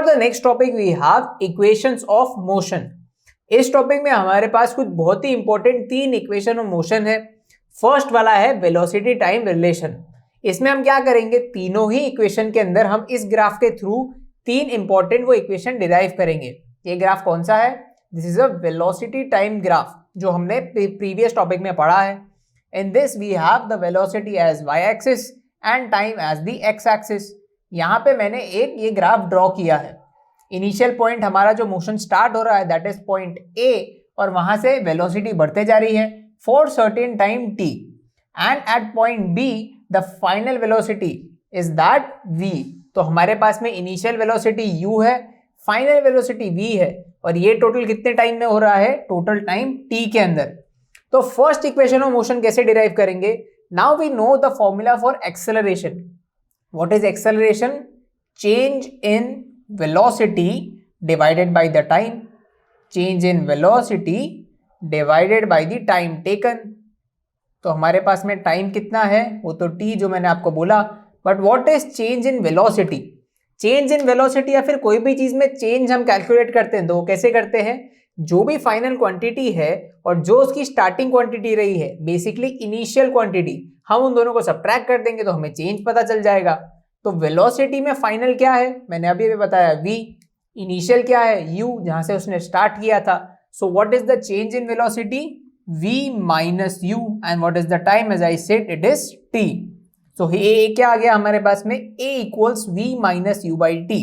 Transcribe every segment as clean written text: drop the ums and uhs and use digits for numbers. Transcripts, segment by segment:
For the next topic we have equations of motion. इस topic में हमारे पास कुछ बहुत ही इंपॉर्टेंट 3 इक्वेशन ऑफ मोशन है। फर्स्ट वाला है वेलोसिटी टाइम रिलेशन। इसमें हम क्या करेंगे, तीनों ही इक्वेशन के अंदर हम इस ग्राफ के थ्रू 3 इंपॉर्टेंट वो इक्वेशन डिराइव करेंगे। ये ग्राफ कौन सा है? This is a velocity time graph जो हमने प्रीवियस टॉपिक में पढ़ा है। In this we have the velocity as y axis and time as the x axis. यहाँ पे मैंने एक ये ग्राफ ड्रॉ किया है। इनिशियल पॉइंट हमारा जो मोशन स्टार्ट हो रहा है दैट इज पॉइंट A, और वहां से वेलोसिटी बढ़ते जा रही है for certain time t, and at point B the final velocity is that v। तो हमारे पास में इनिशियल वेलोसिटी u है, फाइनल वेलोसिटी v है, और ये टोटल कितने टाइम में हो रहा है? टोटल टाइम t के अंदर। तो फर्स्ट इक्वेशन ऑफ मोशन कैसे डिराइव करेंगे? Now we know the formula for acceleration. What is acceleration? Change in velocity divided by the time, change in velocity divided by the time taken। तो हमारे पास में time कितना है? वो तो t जो मैंने आपको बोला। But what is change in velocity? Change in velocity या फिर कोई भी चीज में चेंज हम कैलकुलेट करते हैं तो वो कैसे करते हैं? जो भी फाइनल क्वांटिटी है और जो उसकी स्टार्टिंग क्वांटिटी रही है, बेसिकली इनिशियल क्वांटिटी, हम उन दोनों को सबट्रैक्ट कर देंगे तो हमें चेंज पता चल जाएगा। तो वेलोसिटी में फाइनल क्या है? मैंने अभी भी बताया v। इनिशियल क्या है? u, जहां से उसने स्टार्ट किया था। So what is the change in velocity? v minus u, and what is the time? As I said it is t। So ये क्या आ गया हमारे पास में? a equals v minus u by t।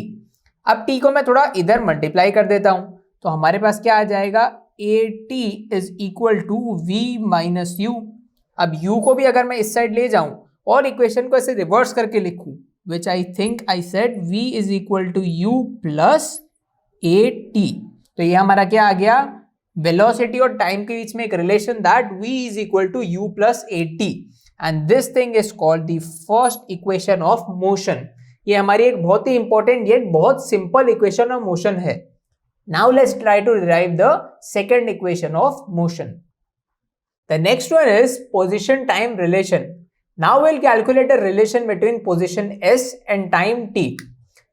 अब t को मैं थोड़ा इधर मल्टीप्लाई कर देता हूं तो हमारे पास क्या आ जाएगा? at is equal to v minus u। अब u को भी अगर मैं इस साइड ले जाऊं और इक्वेशन को ऐसे रिवर्स करके लिखूं, which I think I said v is equal to u plus at। तो ये हमारा क्या आ गया? वेलोसिटी और टाइम के बीच में एक relation that v is equal to u plus at, and this thing is called the first equation of motion। ये हमारी एक बहुत ही इंपॉर्टेंट येट बहुत सिंपल इक्वेशन ऑफ मोशन है। Now let's try to derive the second equation of motion। The next one is position time relation। Now we'll calculate a relation between position s and time t।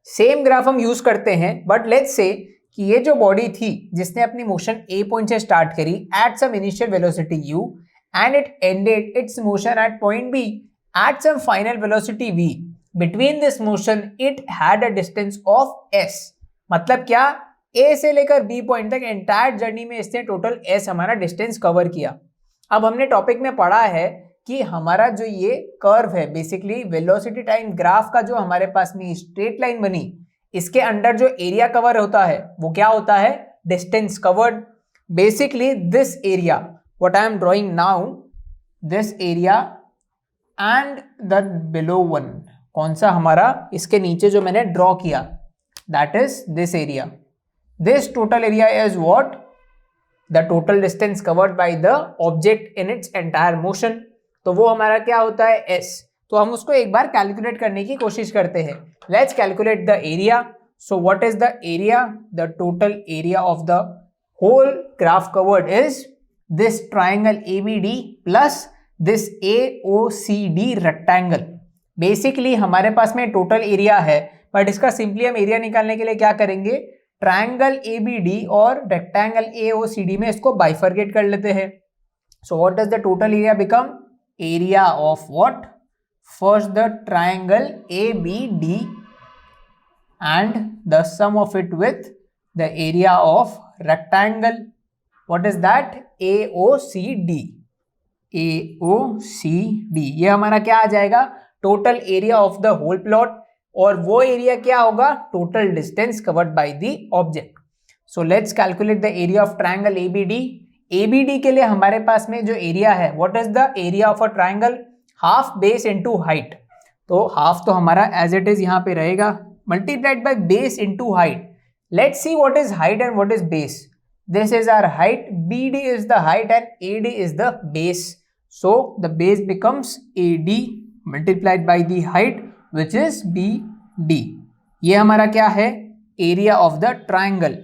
Same graph हम use करते हैं, but let's say कि ये जो body थी जिसने अपनी motion a point से स्टार्ट करी at some initial velocity u, and it ended its motion at point b at some final velocity v। Between this motion it had a distance of s। मतलब क्या? a से लेकर b point तक entire journey में इसने total s हमारा distance cover किया। अब हमने टॉपिक में पढ़ा है कि हमारा जो ये कर्व है, बेसिकली वेलोसिटी टाइम ग्राफ का जो हमारे पास में स्ट्रेट लाइन बनी, इसके अंडर जो एरिया कवर होता है वो क्या होता है? Distance covered. Basically this area what I am drawing now, this area and the below one, कौन सा हमारा? इसके नीचे जो मैंने ड्रॉ किया that is this area. This total area is what? The total distance covered by the object in its entire motion. तो वो हमारा क्या होता है? s। तो हम उसको एक बार कैलकुलेट करने की कोशिश करते हैं। Let's calculate the area. So what is the area? The total area of the whole graph covered is this triangle ABD plus this AOCD rectangle. Basically हमारे पास में टोटल एरिया है, बट इसका सिंपली हम एरिया निकालने के लिए क्या करेंगे? ट्राइंगल ABD और रेक्टेंगल AOCD में इसको बाइफरकेट कर लेते हैं। So what does the total area become? Area of what? First the triangle ABD and the sum of it with the area of rectangle. What is that? AOCD। AOCD ये हमारा क्या आ जाएगा? Total area of the whole plot, और वो area क्या होगा? Total distance covered by the object. So let's calculate the area of triangle ABD। ABD के लिए हमारे पास में जो एरिया है, what is the area of a triangle? Half base into height. तो हाफ तो हमारा एज इट इज यहाँ पे रहेगा, multiplied by base into height. Let's see what is height and what is base. This is our height, BD is the height and AD is the base. So the base becomes AD multiplied by the height which is BD। ये हमारा क्या है? Area of the triangle.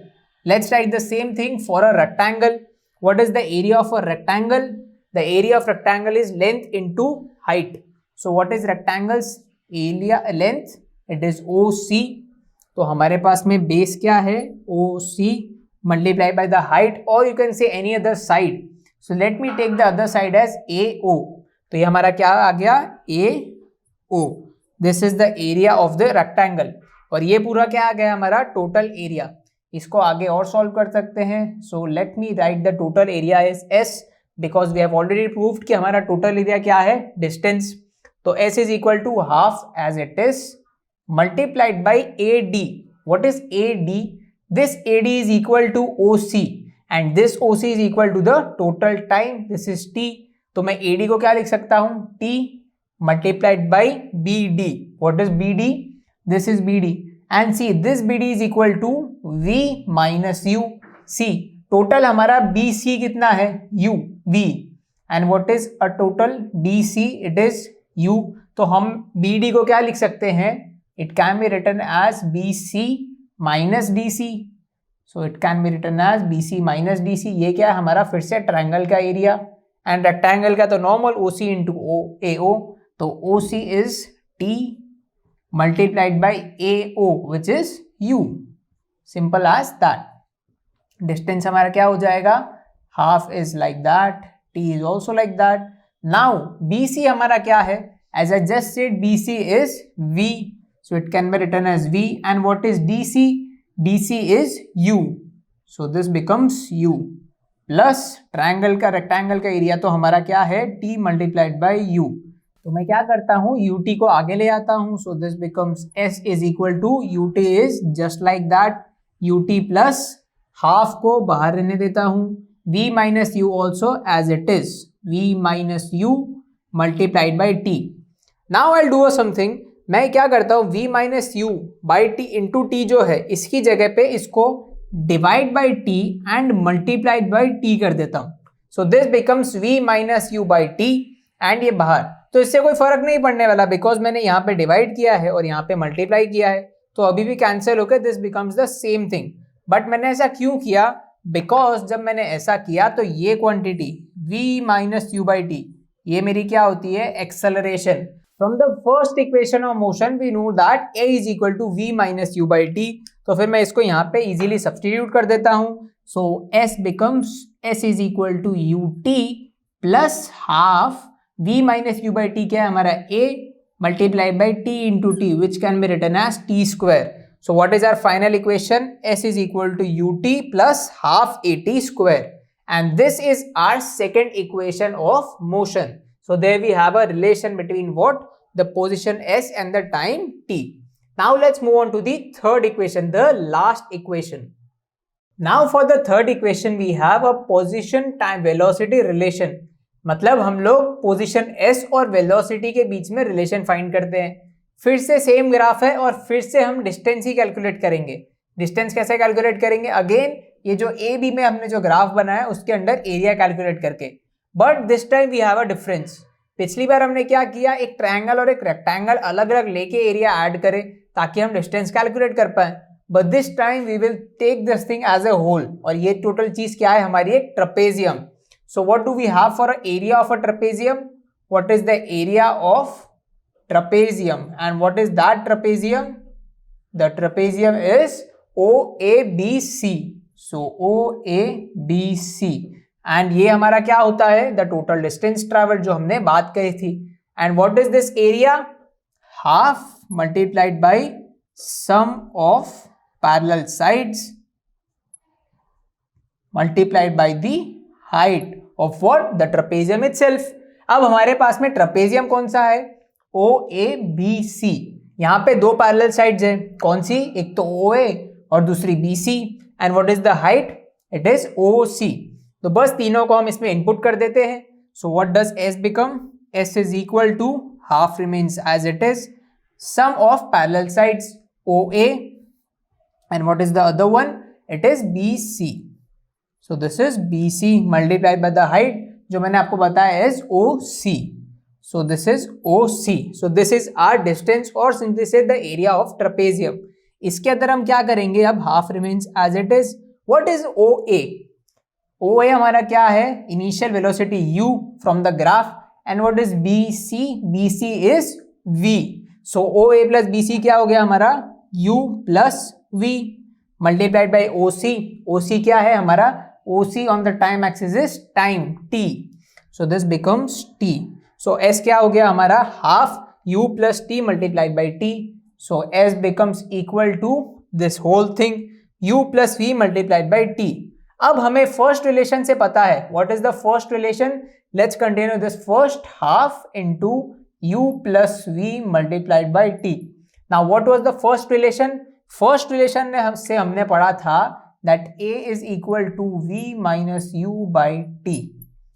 Let's write the same thing for a rectangle. What is the area of a rectangle? The area of rectangle is length into height. So what is rectangle's area length? It is OC. तो हमारे पास में base क्या है, O C multiply by the height, और you can say any other side. So let me take the other side as A O. तो ये हमारा क्या आ गया, A O. This is the area of the rectangle. और ये पूरा क्या आ गया हमारा, टोटल एरिया. इसको आगे और सॉल्व कर सकते हैं. So let me write the total area is S, because we have already proved कि हमारा टोटल एरिया क्या है, डिस्टेंस. तो S is equal to half as it is multiplied by AD. What is AD? This AD is equal to OC and this OC is equal to the total time. This is T. तो मैं AD को क्या लिख सकता हूं, T multiplied by BD. What is BD? This is BD. And see, this BD is equal to V minus U. See, total हमारा BC कितना है, U, V. And what is a total DC? It is U. तो हम BD को क्या लिख सकते हैं, it can be written as BC minus DC. So it can be written as BC minus DC. ये क्या है हमारा, फिर से ट्रायंगल का एरिया, एंड रेक्टेंगल का तो नॉर्मल OC इंटू AO. तो OC is T multiplied by AO which is U. Simple as that. Distance हमारा क्या हो जाएगा, half is like that, T is also like that. Now BC हमारा क्या है, as I just said BC is V. So it can be written as V. And what is DC? DC is U. So this becomes U. Plus triangle का rectangle का area तो हमारा क्या है, T multiplied by U. तो मैं क्या करता हूँ, UT को आगे ले आता हूँ. So this becomes S is equal to UT is just like that. UT plus half को बाहर रहने देता हूँ. V minus U also as it is. V minus U multiplied by T. Now I'll do something. मैं क्या करता हूं, v minus you by T into T जो है, इसकी जगह पे इसको divide by T and multiplied by T कर देता हूं. So this becomes v minus you by T, and ये बाहर. तो इससे कोई फर्क नहीं पड़ने वाला, बिकॉज मैंने यहाँ पे डिवाइड किया है और यहाँ पे मल्टीप्लाई किया है, तो अभी भी कैंसिल होकर this becomes the same thing. But मैंने ऐसा क्यों किया, बिकॉज जब मैंने ऐसा किया तो ये quantity v minus you by T, ये मेरी क्या होती है, acceleration. From the first equation of motion we know that a is equal to v minus u by t. तो फिर मैं इसको यहाँ पे easily substitute कर देता हूँ. So s becomes, s is equal to ut plus half v minus u by t क्या है हमारा, a multiplied by t into t, which can be written as t square. So what is our final equation? S is equal to ut plus half at square, and this is our second equation of motion. So there we have a relation between what? The position S and the time t. Now let's move on to the third equation, the last equation. Now for the third equation we have a position time velocity relation. मतलब हम लोग position S और velocity के बीच में relation find करते हैं. फिर से सेम ग्राफ है और फिर से हम डिस्टेंस ही कैलकुलेट करेंगे. डिस्टेंस कैसे कैलकुलेट करेंगे, अगेन ये जो ए बी में हमने जो ग्राफ बनाया उसके अंडर एरिया कैलकुलेट करके. But this time we have a difference. पिछली बार हमने क्या किया, एक ट्रायंगल और एक रेक्टेंगल अलग अलग लेके एरिया ऐड करें ताकि हम डिस्टेंस कैलकुलेट कर पाए. But this time we will take this thing as a whole, और ये टोटल चीज क्या है हमारी, एक trapezium. So what do we have for a area of a trapezium, what is the area of trapezium, and what is that trapezium, the trapezium is OABC. So OABC, and ये हमारा क्या होता है, द टोटल डिस्टेंस ट्रैवल जो हमने बात कही थी. And what is this area, half multiplied by sum of parallel sides multiplied by the height of what, the trapezium itself. अब हमारे पास में ट्रेपेजियम कौन सा है, OABC. यहाँ पे दो पैरेलल साइड्स हैं, कौन सी, एक तो OA और दूसरी BC. And what is the height, it is OC. तो बस तीनों को हम इसमें इनपुट कर देते हैं. So what does S become, S is equal to half remains as it is sum of parallel sides OA, and what is the other one, it is BC. So this is BC multiplied by the height जो मैंने आपको बताया is OC. So this is OC. So this is our distance और simply say the area of trapezium. इसके अंदर हम क्या करेंगे, अब half remains as it is. What is OA, OA हमारा क्या है, initial velocity u from the graph. And what is BC, BC is v. सो OA प्लस BC क्या हो गया हमारा, u plus v multiplied by OC. OC क्या है हमारा? OC on the time axis is time t. So this becomes t. So s क्या हो गया हमारा? Half u plus t multiplied by t. So s becomes equal to this whole thing u plus v multiplied by t. अब हमें first relation से पता है. What is the first relation? Let's continue this. First half into u plus v multiplied by t. Now what was the first relation? First relation ने हमने पढ़ा था that a is equal to v minus u by t.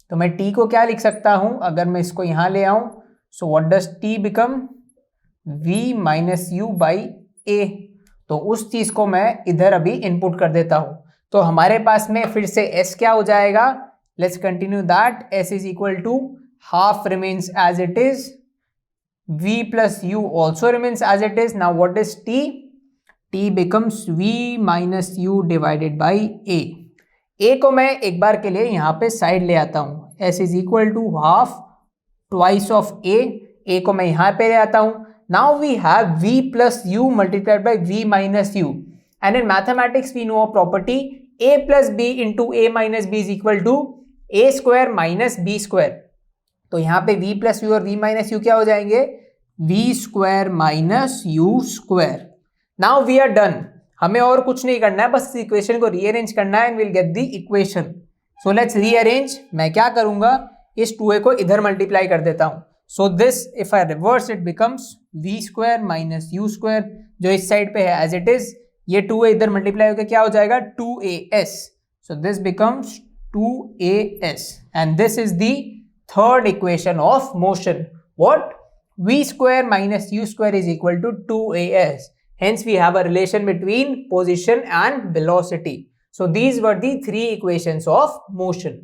तो मैं t को क्या लिख सकता हूं अगर मैं इसको यहां ले आऊं? सो what does t become? v minus u by a. तो उस चीज को मैं इधर अभी इनपुट कर देता हूं. तो हमारे पास में फिर से s क्या हो जाएगा? Let's continue that. s is equal to half remains as it is, v plus u also remains as it is. Now what is t? t becomes v minus u divided by a. a को मैं एक बार के लिए यहाँ पे side ले आता हूँ. s is equal to half twice of a. a को मैं यहाँ पे ले आता हूँ. Now we have v plus u multiplied by v minus u, and in mathematics we know a property a plus b into a minus b is equal to a square minus b square. तो यहाँ पे v plus u और v minus u क्या हो जाएंगे? v square minus u square. Now we are done. हमें और कुछ नहीं करना है, बस इस इक्वेशन को रीअरेंज करना है and we'll get the equation. So let's rearrange. मैं क्या करूँगा? इस 2a को इधर मल्टीप्लाई कर देता हूँ. So this if I reverse it becomes v square minus u square. जो इस साइड पे है as it is, ये 2a इधर मल्टीप्लाई होकर क्या हो जाएगा? 2as. So this becomes 2as and this is the third equation of motion. What? v square minus u square is equal to 2as. Hence we have a relation between position and velocity. So these were the three equations of motion.